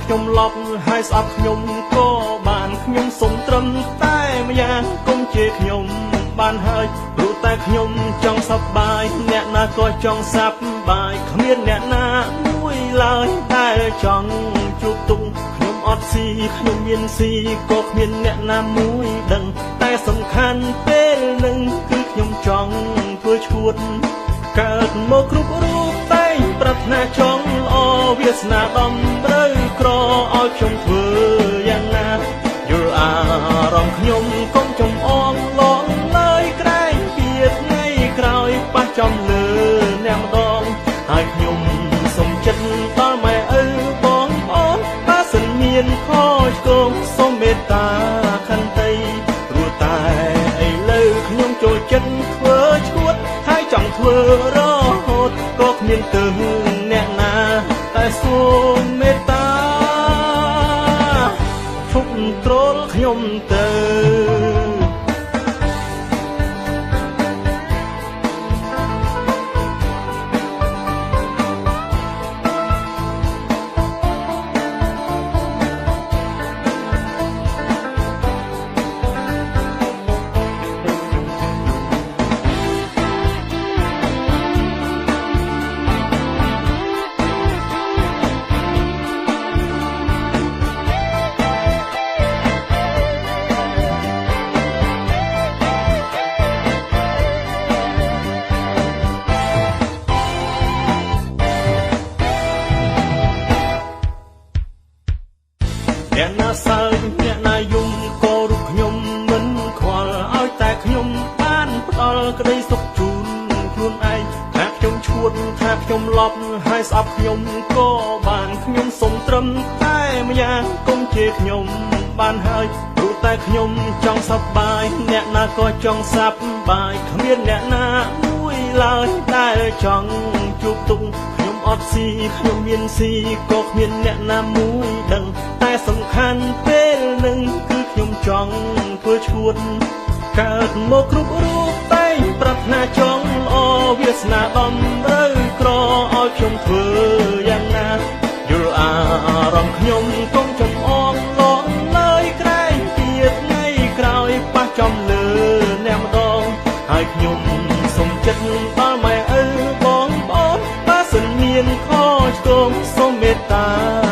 ខ្ញុំឡប់ហើយស្អប់ខ្ញុំក៏បានខ្ញុំសុំត្រឹមតែម្យ៉ាងកុំជេរខ្ញុំបានហើយព្រោះតែខ្ញុំចង់សប្បាយអ្នកណាក៏ចង់សប្បាយគ្មានអ្នកណាមួយឡើយតែចង់ជួបទុកខ្ញុំអត់ស៊ីខ្ញុំមានស៊ីក៏គ្មានអ្នកណាមួយដឹងតែសំខាន់ពេលនឹងគឺខ្ញុំចង់ធ្វើឈួតកើតមកគ្រប់រូបតែប្រាថ្នាចង់ល្អវាសនាដំត្រូវក្រឲ្យខ្ញុំធ្វើយ៉ាងណាយល់អារម្មណ៍ខ្ញុំកុំចំអងឡងឡើយក្រែងពីថ្ងៃក្រោយប៉ះចំលើអ្នកម្ដងហើយខ្ញុំសុំចិត្តដល់ម៉ែឪបងប្អូនបើសិនមានខឆ្គងសូមមេត្តាខន្តីព្រោះតែឥឡូវខ្ញុំចូលចិត្តធ្វើឈួតហើយចង់ធ្វើរហូតក៏គ្មានទៅអ្នកណាតែសូមមេត្តាឈប់ទ្រលខ្ញុំទៅអ្នកណាសើចអ្នកណាយំក៏រូបខ្ញុំមិនខ្វល់ឲ្យតែខ្ញុំបានផ្ដល់ក្តីសុខជូនខ្លួនឯងថាខ្ញុំឈួតថាខ្ញុំឡប់ហើយស្អប់ខ្ញុំក៏បានខ្ញុំសុំត្រឹមតែម្យ៉ាងកុំជេរខ្ញុំបានហើយព្រោះតែខ្ញុំចង់សប្បាយអ្នកណាក៏ចង់សប្បាយគ្មានអ្នកណាមួយឡើយដែលចង់ជួបទុកខ្ញុំអត់ស៊ីខ្ញុំមានស៊ីក៏គ្មានអ្នកណាមួយដឹងតែសំខាន់ពេលនឹងគឺខ្ញុំចង់ធ្វើឈួតកើតមកគ្រប់រូបតែប្រាថ្នាចង់ល្អវាសនាដំត្រូវក្រឲ្យខ្ញុំធ្វើយ៉ាងណាយល់អារម្មណ៍ខ្ញុំកុំចំអងឡងឡើយក្រែងពីថ្ងៃក្រោយប៉ះចំលើអ្នកម្ដងហើយខ្ញុំសុំចិត្តដល់ម៉ែឪបងប្អូនបើសិនមានខឆ្គងសូមមេត្តា